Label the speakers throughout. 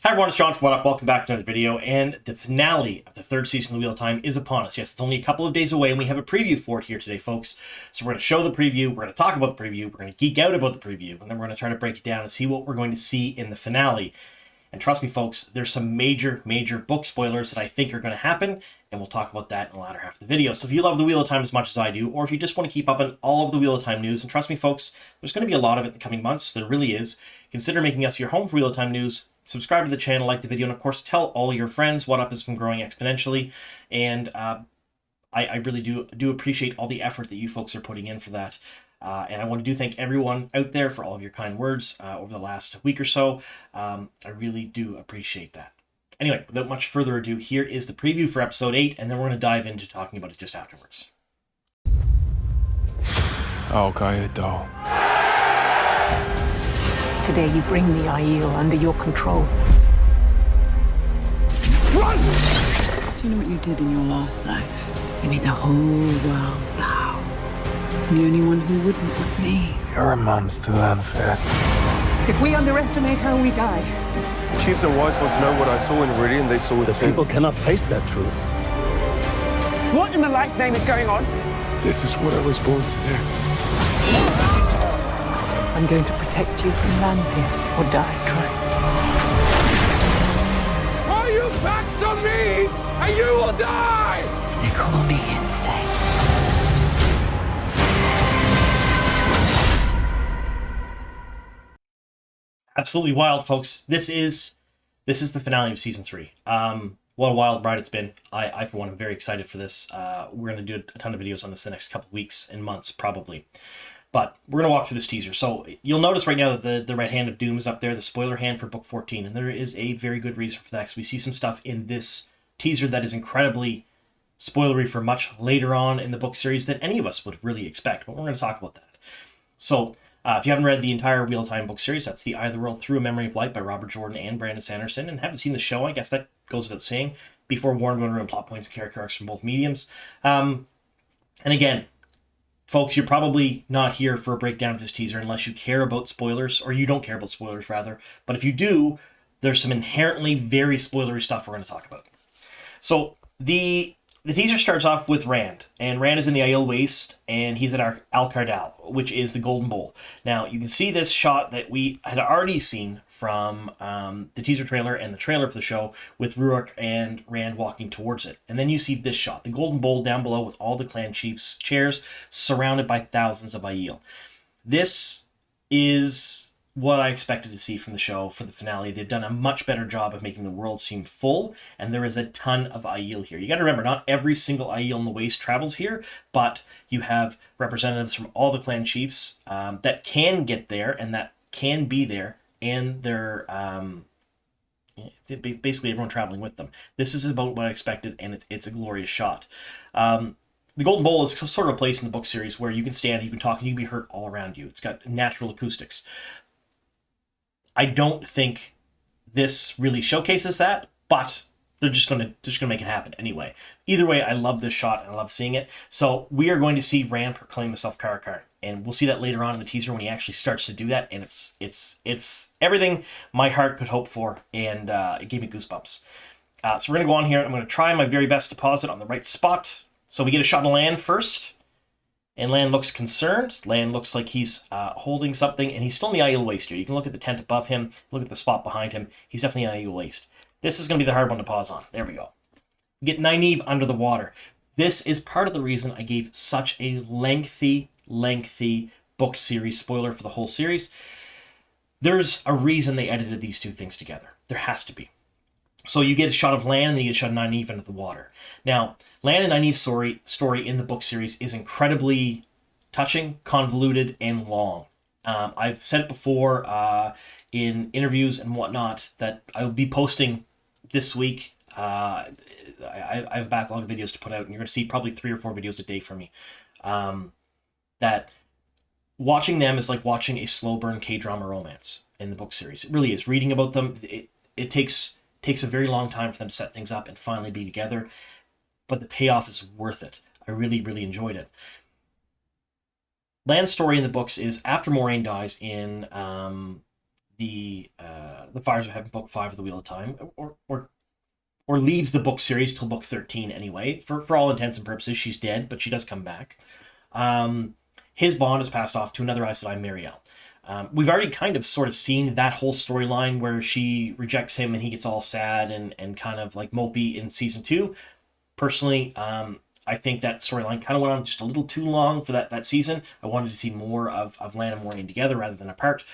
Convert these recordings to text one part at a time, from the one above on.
Speaker 1: Hi everyone, it's John from What Up. Welcome back to another video, and the finale of the third season of The Wheel of Time is upon us. Yes, it's only a couple of days away, and we have a preview for it here today, folks. So we're going to show the preview, we're going to talk about the preview, we're going to geek out about the preview, and then we're going to try to break it down and see what we're going to see in the finale. And trust me, folks, there's some major book spoilers that I think are going to happen, and we'll talk about that in the latter half of the video. So if you love The Wheel of Time as much as I do, or if you just want to keep up on all of the Wheel of Time news, and trust me, folks, there's going to be a lot of it in the coming months. There really is. Consider making us your home for Wheel of Time news. Subscribe to the channel, like the video, and of course tell all your friends. What Up has been growing exponentially, and I really do appreciate all the effort that you folks are putting in for that. And I want to thank everyone out there for all of your kind words over the last week or so. I really do appreciate that. Anyway, without much further ado, here is the preview for episode 8, and then we're going to dive into talking about it just afterwards.
Speaker 2: Oh, Gaedo.
Speaker 3: Today you bring the Aiel under your control.
Speaker 2: Run!
Speaker 4: Do you know what you did in your last life?
Speaker 3: You made the whole world bow.
Speaker 4: The only one who wouldn't was me.
Speaker 2: You're a monster, Lanfear.
Speaker 3: If we underestimate her, we die.
Speaker 2: Chiefs and wise ones know what I saw in Viridian, they saw it
Speaker 5: The
Speaker 2: too.
Speaker 5: people cannot face that truth.
Speaker 3: What in the light's name is going on?
Speaker 2: This is what I was born to do.
Speaker 3: I'm going to protect you from Lanfear, or die trying.
Speaker 2: Are you backs on me, and you will die!
Speaker 3: They call me insane.
Speaker 1: Absolutely wild, folks. This is the finale of season 3. What a wild ride it's been. I for one am very excited for this. We're going to do a ton of videos on this the next couple of weeks and months, probably. But we're going to walk through this teaser. So you'll notice right now that the Red Hand of Doom is up there, the spoiler hand for book 14. And there is a very good reason for that, because we see some stuff in this teaser that is incredibly spoilery for much later on in the book series than any of us would really expect. But we're going to talk about that. So if you haven't read the entire Wheel of Time book series, that's The Eye of the World Through a Memory of Light by Robert Jordan and Brandon Sanderson, and haven't seen the show, I guess that goes without saying. Before Warren, going to ruin plot points and character arcs from both mediums. And again, folks, you're probably not here for a breakdown of this teaser unless you care about spoilers, or you don't care about spoilers, rather. But if you do, there's some inherently very spoilery stuff we're going to talk about. So the teaser starts off with Rand, and Rand is in the Aiel Waste, and he's at Al Cardal, which is the Golden Bowl. Now, you can see this shot that we had already seen from the teaser trailer and the trailer for the show, with Ruark and Rand walking towards it. And then you see this shot, the Golden Bowl down below with all the clan chiefs' chairs surrounded by thousands of Aiel. This is what I expected to see from the show for the finale. They've done a much better job of making the world seem full, and there is a ton of Aiel here. You got to remember, not every single Aiel in the Waste travels here, but you have representatives from all the clan chiefs that can get there and that can be there, and they're basically everyone traveling with them. This is about what I expected, and it's a glorious shot. The Golden Bowl is sort of a place in the book series where you can stand, you can talk, and you can be heard all around you. It's got natural acoustics. I don't think this really showcases that, but they're just gonna make it happen anyway. Either way, I love this shot and I love seeing it. So we are going to see Rand proclaim himself Karakar, and we'll see that later on in the teaser when he actually starts to do that. And it's everything my heart could hope for, and it gave me goosebumps. So we're gonna go on here. I'm gonna try my very best to pause it on the right spot. So we get a shot of Land first. And Lan looks concerned. Lan looks like he's holding something, and he's still in the Aiel Waste here. You can look at the tent above him, look at the spot behind him. He's definitely in the Aiel Waste. This is going to be the hard one to pause on. There we go. We get Nynaeve under the water. This is part of the reason I gave such a lengthy book series spoiler for the whole series. There's a reason they edited these two things together. There has to be. So you get a shot of Lan, and then you get a shot of Nynaeve under the water. Now, Lan and Nynaeve's story in the book series is incredibly touching, convoluted, and long. I've said it before in interviews and whatnot that I will be posting this week. I have a backlog of videos to put out, and you're going to see probably 3 or 4 videos a day from me. That watching them is like watching a slow burn K-drama romance in the book series. It really is. Reading about them, it takes a very long time for them to set things up and finally be together, but the payoff is worth it. I really enjoyed it. Lan's story in the books is after Moiraine dies in the Fires of Heaven book 5 of the Wheel of Time, or leaves the book series till book 13 anyway. For all intents and purposes, she's dead, but she does come back. His bond is passed off to another Aes Sedai, Miriel. We've already kind of sort of seen that whole storyline where she rejects him and he gets all sad and kind of like mopey in season 2. Personally, I think that storyline kind of went on just a little too long for that season. I wanted to see more of Lan and Moiraine together rather than apart.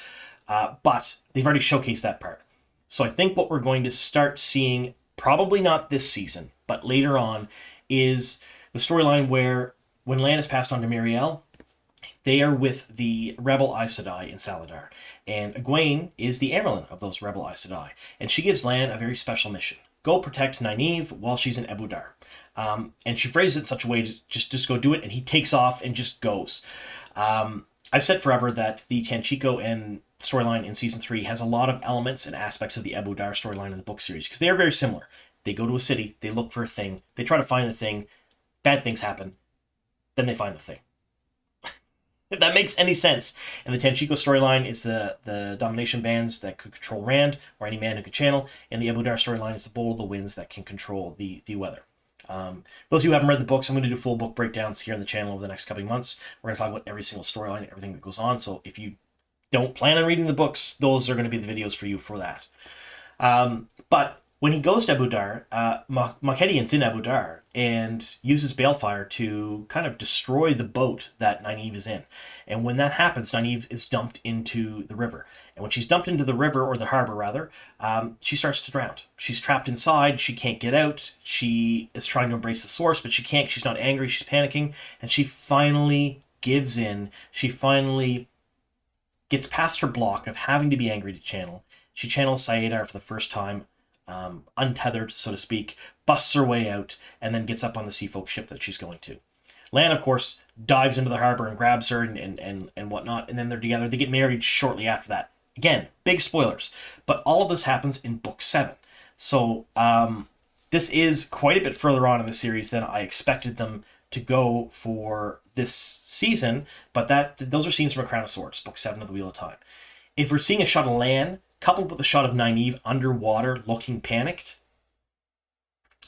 Speaker 1: But they've already showcased that part. So I think what we're going to start seeing, probably not this season, but later on, is the storyline where when Lan is passed on to Miriel, they are with the rebel Aes Sedai in Saladar. And Egwene is the Amyrlin of those rebel Aes Sedai. And she gives Lan a very special mission. Go protect Nynaeve while she's in Ebudar. And she phrases it in such a way to just go do it, and he takes off and just goes. I've said forever that the Tanchico and storyline in season 3 has a lot of elements and aspects of the Ebudar storyline in the book series, because they are very similar. They go to a city, they look for a thing, they try to find the thing, bad things happen, then they find the thing. If that makes any sense. And the Tanchico storyline is the domination bands that could control Rand, or any man who could channel, and the Ebudar storyline is the bowl of the winds that can control the weather. For those of you who haven't read the books, I'm going to do full book breakdowns here on the channel over the next couple of months. We're going to talk about every single storyline, everything that goes on. So if you don't plan on reading the books, those are going to be the videos for you for that. But when he goes to Ebudar, Moghedion's in Ebudar and uses Bailfire to kind of destroy the boat that Nynaeve is in. And when that happens, Nynaeve is dumped into the river. And when she's dumped into the river, or the harbor rather, she starts to drown. She's trapped inside. She can't get out. She is trying to embrace the source, but she can't. She's not angry. She's panicking. And she finally gives in. She finally gets past her block of having to be angry to channel. She channels Saedar for the first time, untethered, so to speak, busts her way out, and then gets up on the sea folk ship that she's going to. Lan, of course, dives into the harbor and grabs her and whatnot, and then they're together. They get married shortly after that. Again, big spoilers, but all of this happens in book 7. So this is quite a bit further on in the series than I expected them to go for this season, but those are scenes from A Crown of Swords, book 7 of the Wheel of Time. If we're seeing a shot of Lan coupled with a shot of Nynaeve underwater looking panicked,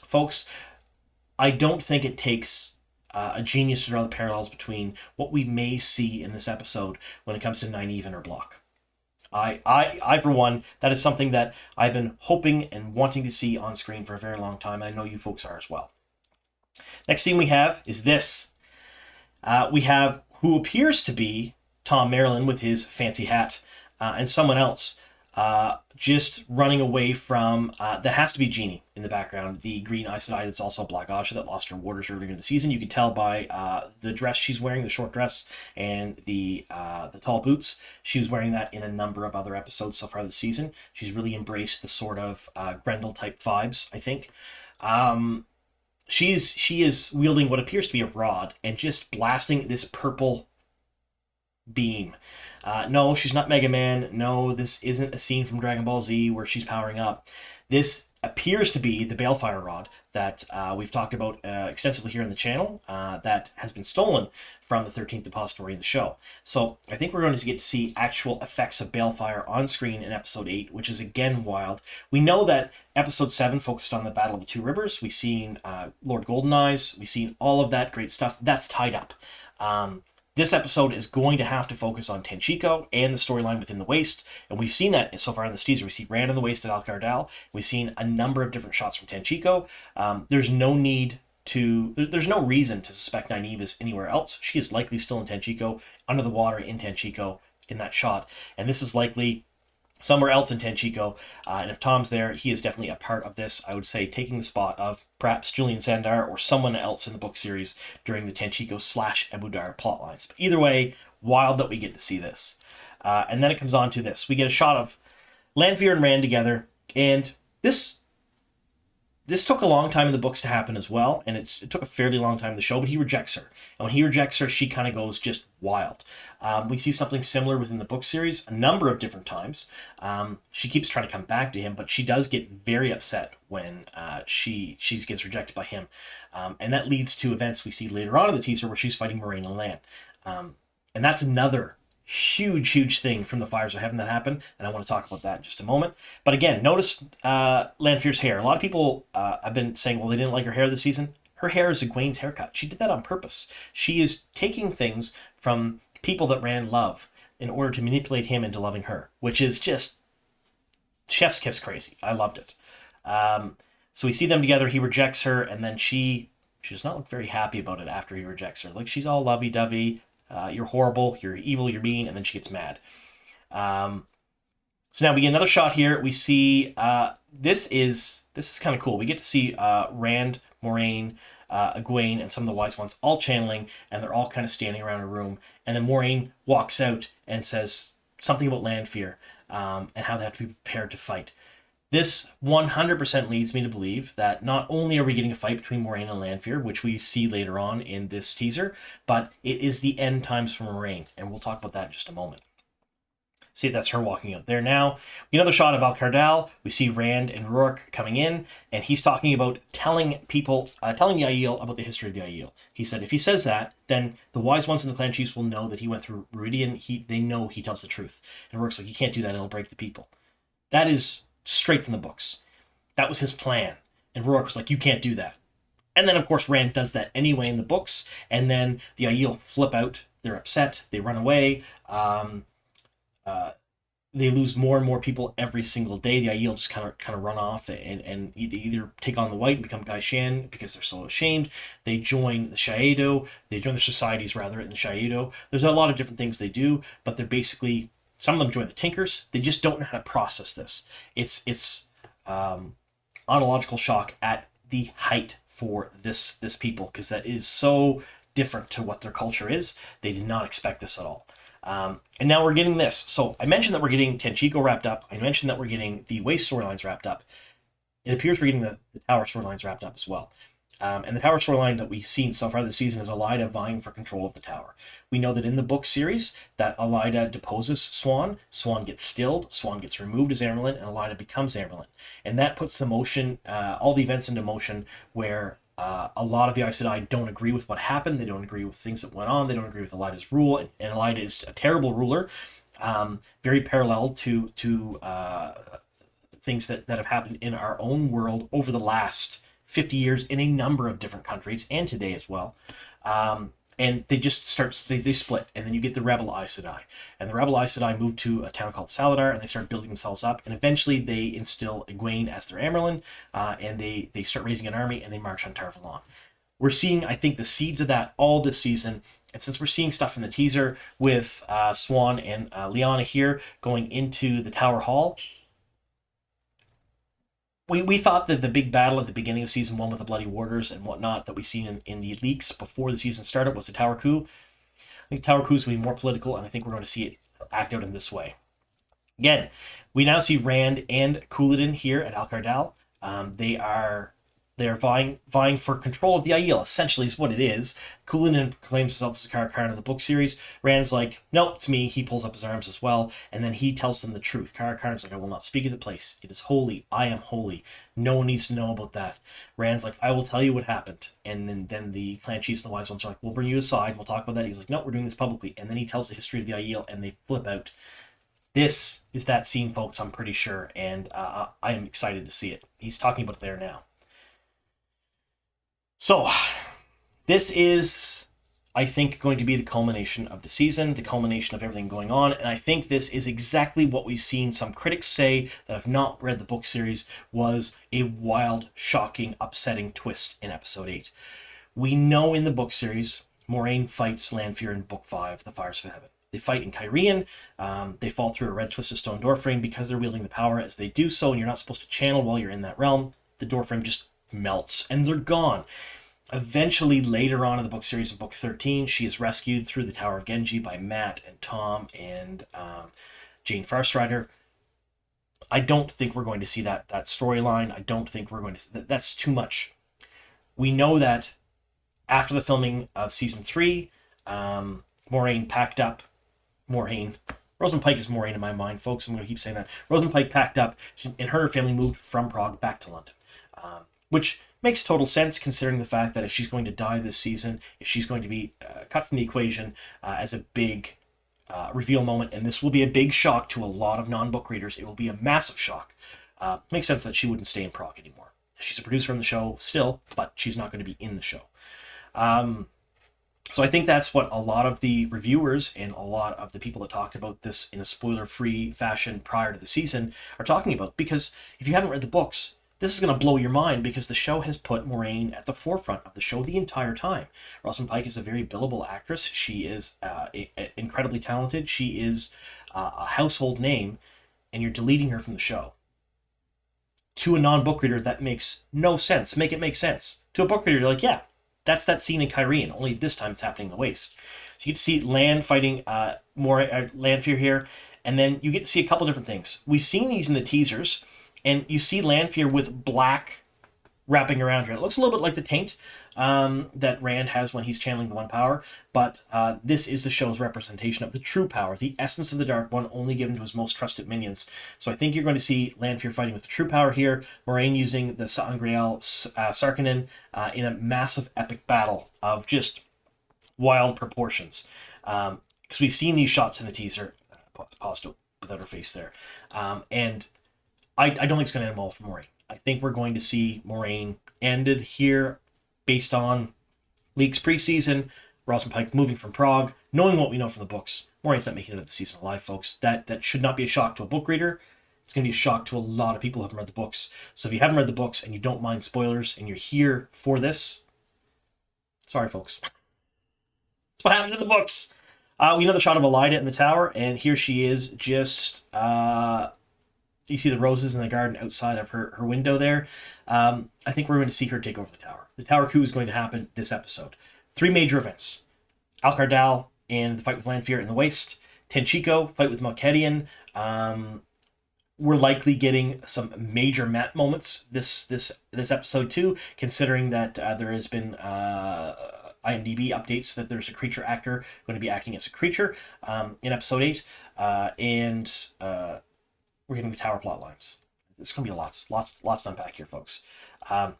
Speaker 1: folks, I don't think it takes a genius to draw the parallels between what we may see in this episode when it comes to Nynaeve and her block. I for one, that is something that I've been hoping and wanting to see on screen for a very long time, and I know you folks are as well. Next scene we have is this. We have who appears to be Tom Merrilin with his fancy hat, and someone else just running away from, that has to be Jeannie in the background, the green Aes Sedai that's also a Black Asha that lost her warders earlier in the season. You can tell by the dress she's wearing, the short dress, and the tall boots. She was wearing that in a number of other episodes so far this season. She's really embraced the sort of Grendel-type vibes, I think. She is wielding what appears to be a rod and just blasting this purple beam. No, she's not Mega Man. No, this isn't a scene from Dragon Ball Z where she's powering up. This appears to be the Bailfire rod that we've talked about extensively here on the channel, that has been stolen from the 13th Depository in the show. So I think we're going to get to see actual effects of Bailfire on screen in episode 8, which is again wild. We know that episode 7 focused on the Battle of the Two Rivers. We've seen Lord Goldeneyes. We've seen all of that great stuff. That's tied up. This episode is going to have to focus on Tanchico and the storyline within the Waste, and we've seen that so far in this teaser. We see Rand in the Waste at Alcardal. We've seen a number of different shots from Tanchico. There's no reason to suspect Nynaeve is anywhere else. She is likely still in Tanchico, under the water in Tanchico in that shot, and this is likely somewhere else in Tanchico, and if Tom's there, he is definitely a part of this. I would say taking the spot of perhaps Julian Sandar or someone else in the book series during the Tanchico/Ebudar plotlines. But either way, wild that we get to see this. And then it comes on to this. We get a shot of Lanfear and Rand together, and this took a long time in the books to happen as well, and it took a fairly long time in the show, but he rejects her. And when he rejects her, she kind of goes just wild. We see something similar within the book series a number of different times. She keeps trying to come back to him, but she does get very upset when she gets rejected by him. And that leads to events we see later on in the teaser where she's fighting Moiraine and Lan. And that's another huge thing from the Fires of Heaven that happened, and I want to talk about that in just a moment. But again, notice Lanfear's hair. A lot of people have been saying, well, they didn't like her hair this season. Her hair is Egwene's haircut. She did that on purpose. She is taking things from people that Rand love in order to manipulate him into loving her, which is just chef's kiss crazy. I loved it. So we see them together. He rejects her, and then she does not look very happy about it after he rejects her. Like, she's all lovey-dovey. You're horrible, you're evil, you're mean, and then she gets mad. So now we get another shot here. We see this is kind of cool. We get to see Rand, Moiraine, Egwene, and some of the wise ones all channeling, and they're all kind of standing around a room. And then Moiraine walks out and says something about Lanfear and how they have to be prepared to fight. This 100% leads me to believe that not only are we getting a fight between Moiraine and Lanfear, which we see later on in this teaser, but it is the end times for Moiraine, and we'll talk about that in just a moment. See, that's her walking out there now. Another shot of Alcardal. We see Rand and Ruark coming in, and he's talking about telling the Aiel about the history of the Aiel. He said if he says that, then the wise ones in the clan chiefs will know that he went through Meridian. They know he tells the truth. And Ruark's like, you can't do that, it'll break the people. That is straight from the books. That was his plan. And Ruark was like, you can't do that. And then, of course, Rand does that anyway in the books, and then the Aiel flip out. They're upset. They run away. They lose more and more people every single day. The Aiel just kind of run off and either take on the white and become Gai Shan because they're so ashamed. They join the Shaido. They join their societies, rather, in the Shaido. There's a lot of different things they do, but they're basically, some of them join the Tinkers. They just don't know how to process this. It's ontological shock at the height for this people, because that is so different to what their culture is. They did not expect this at all. And now we're getting this. So I mentioned that we're getting Tenchiko wrapped up. I mentioned that we're getting the Waste storylines wrapped up. It appears we're getting the Tower storylines wrapped up as well. And the Tower storyline that we've seen so far this season is Elaida vying for control of the Tower. We know that in the book series that Elaida deposes Siuan, Siuan gets stilled, Siuan gets removed as Amyrlin, and Elaida becomes Amyrlin. And that puts the motion, all the events into motion, where a lot of the Aes Sedai don't agree with what happened. They don't agree with things that went on. They don't agree with Elaida's rule. And Elaida is a terrible ruler, very parallel to things that have happened in our own world over the last 50 years in a number of different countries, and today as well. And they just they split, and then you get the rebel Aes Sedai. And the rebel Aes Sedai move to a town called Saladar, and they start building themselves up, and eventually they instill Egwene as their Amyrlin, and they start raising an army, and they march on Tar Valon. We're seeing, I think, the seeds of that all this season, and since we're seeing stuff in the teaser with Siuan and Lyanna here going into the Tower Hall, we thought that the big battle at the beginning of season 1 with the Bloody Warders and whatnot that we seen in the leaks before the season started was the Tower Coup. I think Tower Coup is going to be more political, and I think we're going to see it act out in this way. Again, we now see Rand and Couladin here at Alcardal. They are vying for control of the Aiel, essentially is what it is. Couladin proclaims himself as the Karakharn of the book series. Rand's like, nope, it's me. He pulls up his arms as well, and then he tells them the truth. Karakharn's like, I will not speak of the place. It is holy. I am holy. No one needs to know about that. Rand's like, I will tell you what happened. And then the clan chiefs and the wise ones are like, we'll bring you aside and we'll talk about that. He's like, no, we're doing this publicly. And then he tells the history of the Aiel, and they flip out. This is that scene, folks, I'm pretty sure, and I am excited to see it. He's talking about it there now. So, this is, I think, going to be the culmination of the season, the culmination of everything going on, and I think this is exactly what we've seen some critics say that have not read the book series was a wild, shocking, upsetting twist in Episode 8. We know in the book series, Moiraine fights Lanfear in Book 5, The Fires of Heaven. They fight in Cairhien. They fall through a red twisted stone doorframe because they're wielding the power as they do so, and you're not supposed to channel while you're in that realm. The doorframe just melts, and they're gone. Eventually, later on in the book series, in Book 13, she is rescued through the Tower of Genji by Mat and Tom and Jane Farstrider. I don't think we're going to see that storyline. I don't think we're going to... That's too much. We know that after the filming of Season 3, Moiraine packed up... Rosamund Pike is Moiraine in my mind, folks. I'm going to keep saying that. Rosamund Pike packed up, and her family moved from Prague back to London. Which makes total sense considering the fact that if she's going to die this season, if she's going to be cut from the equation as a big reveal moment, and this will be a big shock to a lot of non-book readers. It will be a massive shock. Makes sense that she wouldn't stay in Prague anymore. She's a producer on the show still, but she's not going to be in the show. So I think that's what a lot of the reviewers and a lot of the people that talked about this in a spoiler-free fashion prior to the season are talking about. Because if you haven't read the books, this is going to blow your mind, because the show has put Moiraine at the forefront of the show the entire time. Rosamund Pike is a very billable actress. She is incredibly talented. She is a household name, and you're deleting her from the show. To a non-book reader, that makes no sense. Make it make sense. To a book reader, you're like, yeah, that's that scene in Cairhien, only this time it's happening in the Waste. So you get to see Lan fighting Lanfear here, and then you get to see a couple different things. We've seen these in the teasers, and you see Lanfear with black wrapping around her. It looks a little bit like the taint that Rand has when he's channeling the One Power, but this is the show's representation of the true power, the essence of the Dark One, only given to his most trusted minions. So I think you're going to see Lanfear fighting with the true power here, Moiraine using the Sa'angreal Sarkhanen in a massive epic battle of just wild proportions. Because we've seen these shots in the teaser, paused without her face there, and I don't think it's going to end well for Moiraine. I think we're going to see Moiraine ended here based on leaks preseason, Rosamund Pike moving from Prague, knowing what we know from the books. Moraine's not making it out of the season alive, folks. That should not be a shock to a book reader. It's going to be a shock to a lot of people who haven't read the books. So if you haven't read the books and you don't mind spoilers and you're here for this, sorry, folks. That's what happens in the books. We know the shot of Elaida in the tower, and here she is just... you see the roses in the garden outside of her window there. I think we're going to see her take over the tower. The tower coup is going to happen this episode. 3 major events. Alcardal and the fight with Lanfear in the Waste. Tenchiko, fight with Malkedian. We're likely getting some major Matt moments this episode too, considering that there has been IMDb updates that there's a creature actor going to be acting as a creature in episode 8. And we're getting the tower plot lines. There's going to be lots to unpack here, folks.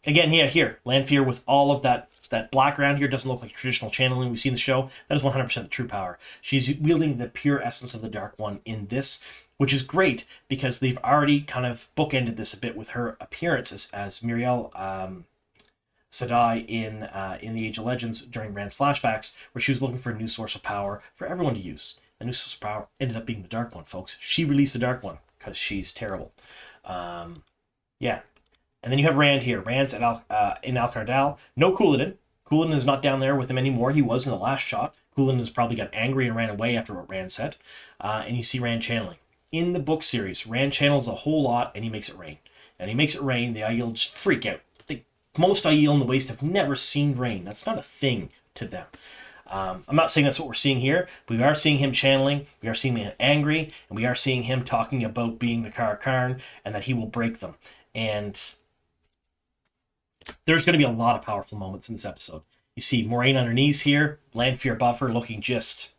Speaker 1: Again, here, Lanfear with all of that black around here doesn't look like traditional channeling we've seen in the show. That is 100% the true power. She's wielding the pure essence of the Dark One in this, which is great because they've already kind of bookended this a bit with her appearance as Miriel Sadai in the Age of Legends during Rand's flashbacks, where she was looking for a new source of power for everyone to use. The new source of power ended up being the Dark One, folks. She released the Dark One because she's terrible. Yeah. And then you have Rand here. Rand's in Alcardal. No Couladin. Couladin is not down there with him anymore. He was in the last shot. Couladin has probably got angry and ran away after what Rand said. And you see Rand channeling. In the book series, Rand channels a whole lot and he makes it rain. And he makes it rain. The Aiel just freak out. Most Aiel in the Waste have never seen rain. That's not a thing to them. I'm not saying that's what we're seeing here, but we are seeing him channeling, we are seeing him angry, and we are seeing him talking about being the Karakarn and that he will break them. And there's going to be a lot of powerful moments in this episode. You see Moiraine on her knees here, Lanfear above her, looking just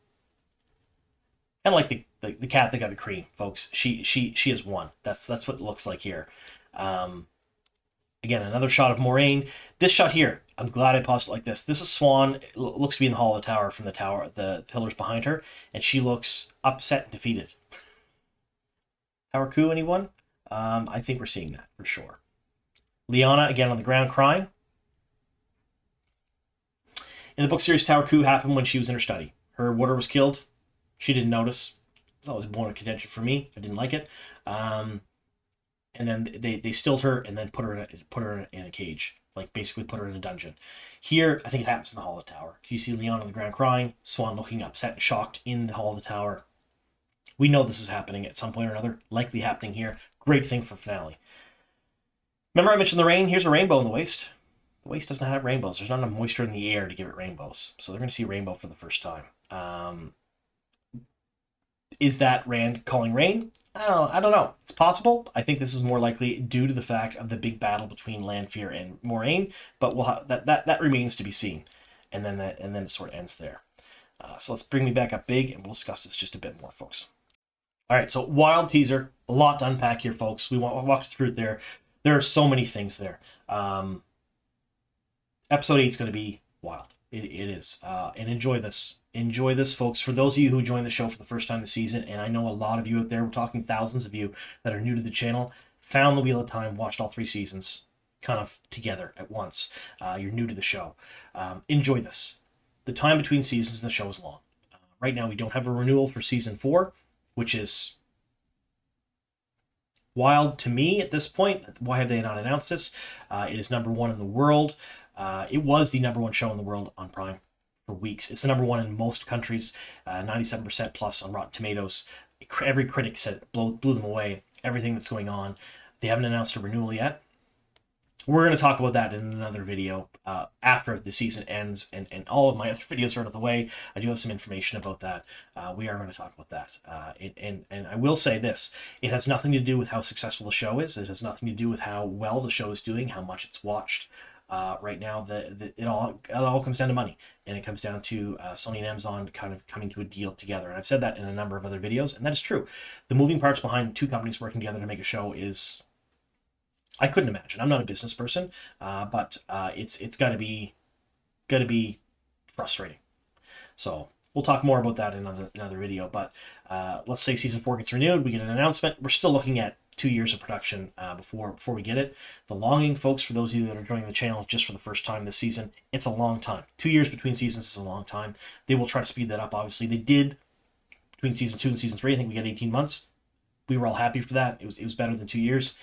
Speaker 1: kind of like the cat that got the cream, folks. She has won. That's what it looks like here. Again, another shot of Moiraine. This shot here, I'm glad I paused it like this. This is Siuan. It looks to be in the hall of the tower from the pillars behind her, and she looks upset and defeated. Tower coup, anyone? I think we're seeing that for sure. Lyanna, again, on the ground crying. In the book series, Tower coup happened when she was in her study. Her warder was killed. She didn't notice. It's always a bone of contention for me. I didn't like it. And then they stilled her and then put her in a cage, like basically put her in a dungeon. Here, I think it happens in the Hall of the Tower. You see Lyanna on the ground crying, Siuan looking upset and shocked in the Hall of the Tower. We know this is happening at some point or another, likely happening here. Great thing for finale. Remember I mentioned the rain? Here's a rainbow in the Waste. The Waste doesn't have rainbows. There's not enough moisture in the air to give it rainbows. So they're going to see a rainbow for the first time. Is that Rand calling rain? I don't know. It's possible. I think this is more likely due to the fact of the big battle between Lanfear and Moiraine, but we'll have, that remains to be seen. And then it sort of ends there. So let's bring me back up big, and we'll discuss this just a bit more, folks. All right, so wild teaser, a lot to unpack here, folks. We walked through it there. There are so many things there. Episode 8 is going to be wild. It is. And enjoy this. Enjoy this, folks. For those of you who joined the show for the first time this season, and I know a lot of you out there, we're talking thousands of you that are new to the channel, found the Wheel of Time, watched all 3 seasons kind of together at once. You're new to the show. Enjoy this. The time between seasons in the show is long. Right now, we don't have a renewal for season 4, which is wild to me at this point. Why have they not announced this? It is #1 in the world. It was the #1 show in the world on Prime for weeks. It's the #1 in most countries, 97% plus on Rotten Tomatoes. Every critic said it blew them away. Everything that's going on. They haven't announced a renewal yet. We're going to talk about that in another video after the season ends, and all of my other videos are out of the way. I do have some information about that. We are going to talk about that. And I will say this. It has nothing to do with how successful the show is. It has nothing to do with how well the show is doing, how much it's watched. Right now, it all comes down to money, and it comes down to Sony and Amazon kind of coming to a deal together. And I've said that in a number of other videos, and that is true. The moving parts behind 2 companies working together to make a show is, I couldn't imagine. I'm not a business person, but it's got to be frustrating. So we'll talk more about that in another video. But let's say season 4 gets renewed, we get an announcement. We're still looking at 2 years of production before we get it. The longing, folks, for those of you that are joining the channel just for the first time this season, it's a long time. 2 years between seasons is a long time. They will try to speed that up, obviously. They did between season 2 and season 3. I think we got 18 months. We were all happy for that. It was better than 2 years.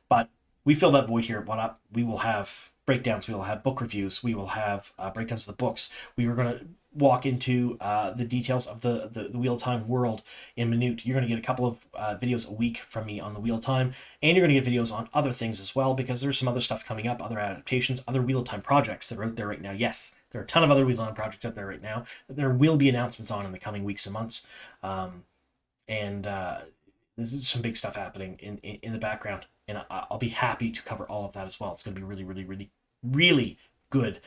Speaker 1: But we fill that void here at One Up. We will have breakdowns. We will have book reviews. We will have breakdowns of the books. We are going to walk into the details of the Wheel of Time world in minute. You're going to get a couple of videos a week from me on the Wheel of Time, and you're going to get videos on other things as well, because there's some other stuff coming up, other adaptations, other Wheel of Time projects that are out there right now. Yes, there are a ton of other Wheel of Time projects out there right now that there will be announcements on in the coming weeks and months. This is some big stuff happening in the background, and I'll be happy to cover all of that as well. It's going to be really, really, really, really good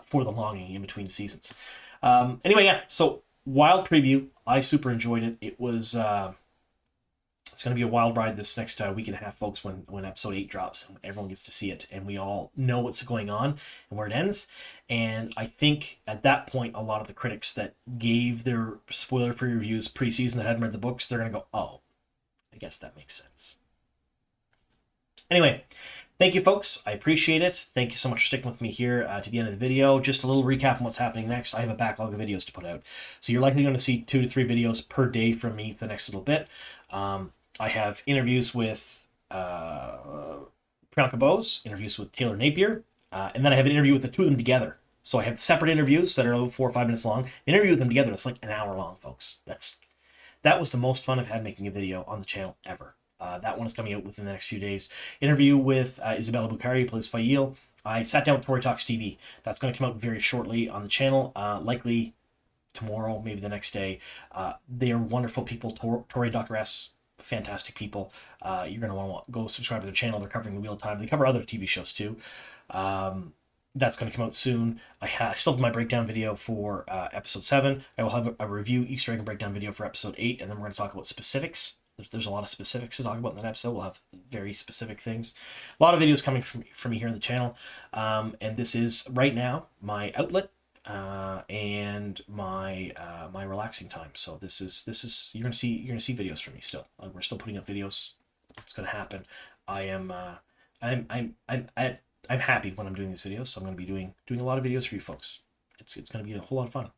Speaker 1: for the longing in between seasons. Anyway, yeah, so wild preview. I super enjoyed it. It was it's going to be a wild ride this next week and a half, folks, when episode 8 drops and everyone gets to see it and we all know what's going on and where it ends. And I think at that point, a lot of the critics that gave their spoiler-free reviews pre-season that hadn't read the books, they're going to go, oh, I guess that makes sense. Anyway, thank you, folks. I appreciate it. Thank you so much for sticking with me here to the end of the video. Just a little recap on what's happening next. I have a backlog of videos to put out. So you're likely going to see 2 to 3 videos per day from me for the next little bit. I have interviews with Priyanka Bose, interviews with Taylor Napier, and then I have an interview with the 2 of them together. So I have separate interviews that are about 4 or 5 minutes long. The interview with them together, it's like an hour long, folks. That was the most fun I've had making a video on the channel ever. That one is coming out within the next few days. Interview with Isabella Bukhari, who plays Aiel. I sat down with Tori Talks TV. That's going to come out very shortly on the channel, likely tomorrow, maybe the next day. They are wonderful people. Tori and Dr. S, fantastic people. You're going to want to go subscribe to their channel. They're covering the Wheel of Time. They cover other TV shows too. That's going to come out soon. I still have my breakdown video for episode 7. I will have a review Easter egg and breakdown video for episode 8, and then we're going to talk about specifics. There's a lot of specifics to talk about in that episode. We'll have very specific things. A lot of videos coming from me here on the channel, and this is right now my outlet and my my relaxing time. So this is you're gonna see videos from me still. We're still putting up videos. It's gonna happen. I'm happy when I'm doing these videos, so I'm going to be doing a lot of videos for you folks. It's going to be a whole lot of fun.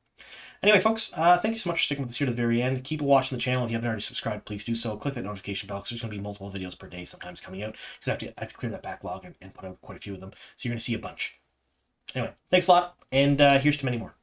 Speaker 1: Anyway, folks, thank you so much for sticking with us here to the very end. Keep watching the channel. If you haven't already subscribed, please do so. Click that notification bell because there's going to be multiple videos per day sometimes coming out because I have to clear that backlog and put out quite a few of them. So you're going to see a bunch. Anyway, thanks a lot, and here's to many more.